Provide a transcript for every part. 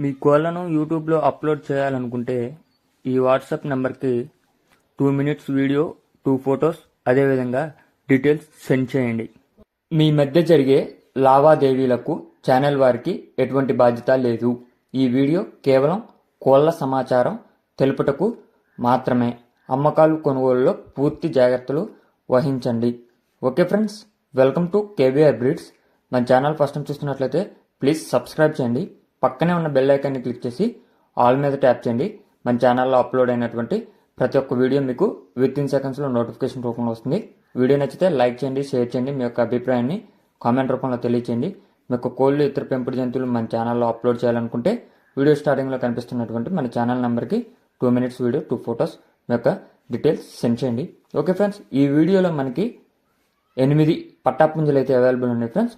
మీ కోళ్లను యూట్యూబ్లో అప్లోడ్ చేయాలనుకుంటే ఈ వాట్సాప్ నెంబర్కి 2 మినిట్స్ వీడియో, 2 ఫొటోస్, అదేవిధంగా డీటెయిల్స్ సెండ్ చేయండి. మీ మధ్య జరిగే లావాదేవీలకు ఛానల్ వారికి ఎటువంటి బాధ్యత లేదు. ఈ వీడియో కేవలం కోళ్ల సమాచారం తెలుపుటకు మాత్రమే. అమ్మకాలు కొనుగోలులో పూర్తి జాగ్రత్తలు వహించండి. Okay friends, welcome to KBR breeds. మన ఛానల్ ఫస్ట్ టైం చూస్తున్నట్లయితే ప్లీజ్ సబ్స్క్రైబ్ చేయండి. పక్కనే ఉన్న బెల్ ఐకాన్ని క్లిక్ చేసి ఆల్ మీద ట్యాప్ చేయండి. మన ఛానల్లో అప్లోడ్ అయినటువంటి ప్రతి ఒక్క వీడియో మీకు విత్ ఇన్ సెకండ్స్లో నోటిఫికేషన్ రూపంలో వస్తుంది. వీడియో నచ్చితే లైక్ చేయండి, షేర్ చేయండి. మీ యొక్క అభిప్రాయాన్ని కామెంట్ రూపంలో తెలియచేయండి. మీకు కోళ్ళు, ఇతర పెంపుడు జంతువులు మన ఛానల్లో అప్లోడ్ చేయాలనుకుంటే వీడియో స్టార్టింగ్లో కనిపిస్తున్నటువంటి మన ఛానల్ నెంబర్కి 2 మినిట్స్ వీడియో, 2 ఫొటోస్, మీ యొక్క డీటెయిల్స్ సెండ్ చేయండి. ఓకే ఫ్రెండ్స్, ఈ వీడియోలో మనకి 8 పట్టాపుంజులు అయితే అవైలబుల్ ఉన్నాయి ఫ్రెండ్స్.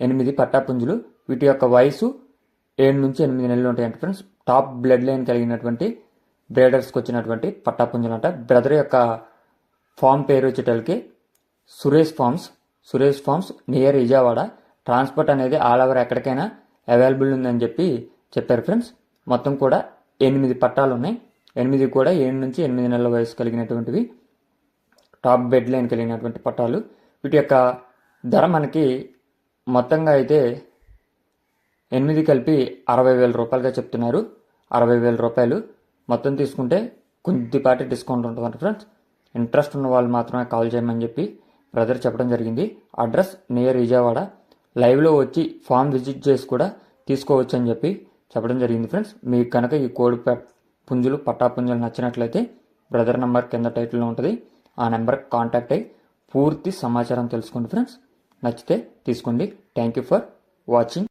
8 పట్టాపుంజులు. వీటి యొక్క వయసు 7 నుంచి 8 నెలలు ఉంటాయంట ఫ్రెండ్స్. టాప్ బ్లడ్ లైన్ కలిగినటువంటి బ్రేడర్స్కి వచ్చినటువంటి పట్టాపుంజులు అంట. బ్రదర్ యొక్క ఫామ్ పేరు వచ్చేటలకి Suresh farms near Vijayawada. Transport అనేది ఆల్ ఓవర్ ఎక్కడికైనా అవైలబుల్ ఉందని చెప్పారు ఫ్రెండ్స్. మొత్తం కూడా 8 పట్టాలు ఉన్నాయి. 8 కూడా 7 నుంచి 8 నెలల వయసు కలిగినటువంటివి, టాప్ బెడ్ లైన్ కలిగినటువంటి పట్టాలు. వీటి యొక్క ధర మనకి మొత్తంగా అయితే 8 కలిపి 60,000 రూపాయలుగా చెప్తున్నారు. 60,000 రూపాయలు. మొత్తం తీసుకుంటే కొద్దిపాటి డిస్కౌంట్ ఉంటుంది ఫ్రెండ్స్. ఇంట్రెస్ట్ ఉన్న వాళ్ళు మాత్రమే కాల్ చేయమని చెప్పి బ్రదర్ చెప్పడం జరిగింది. Address near Vijayawada. లైవ్లో వచ్చి ఫామ్ విజిట్ చేసి కూడా తీసుకోవచ్చు అని చెప్పడం జరిగింది ఫ్రెండ్స్. మీకు కనుక ఈ కోడి పుంజులు, పట్టాపుంజులు నచ్చినట్లయితే బ్రదర్ నెంబర్ కింద టైటిల్లో ఉంటుంది. ఆ నెంబర్కి కాంటాక్ట్ అయ్యి పూర్తి సమాచారం తెలుసుకోండి ఫ్రెండ్స్. నచ్చితే తీసుకోండి. Thank you for watching.